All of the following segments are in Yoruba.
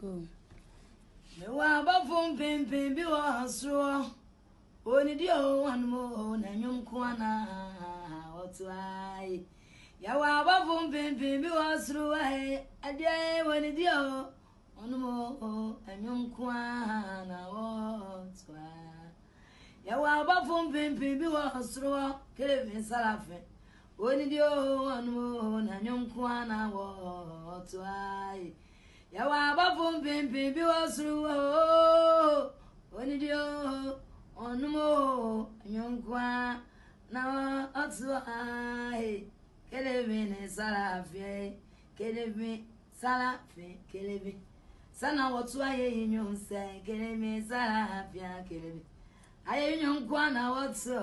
Go. Me wa ba fun pim bi wa so. Oni di o wan mo na nyum kwana otu ai. Ya wa ba fun pim bi wa so ai. Ade woni di o onu mo anyum kwana otu ai. Ya wa ba fun pim bi wa so kele mi salafe. Oni di o onu mo na nyum kwana otu ai. Ya wa ba fun pim bi wa so oni di o onumo nyonkwa na otuai kelebe ne salafe kelebe salafe kelebe sana otuai nyonse kelebe salafe kelebe aye nyonkwa na otu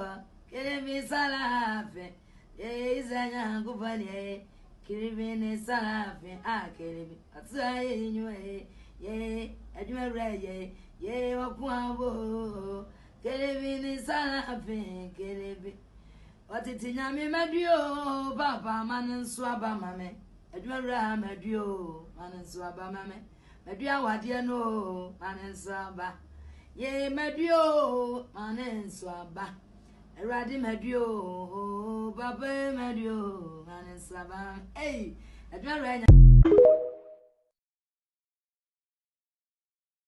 kelebe salafe izanya ngubani kelebe ne salafe kelebe otuai nywe ye adwere ye wakwabo kelebe ni salafe kelebe watiti nyame maduo papa manenso aba mame adwara maduo manenso aba mame madua wade no manenso aba ye maduo manenso aba erade maduo papa maduo manenso aba adwara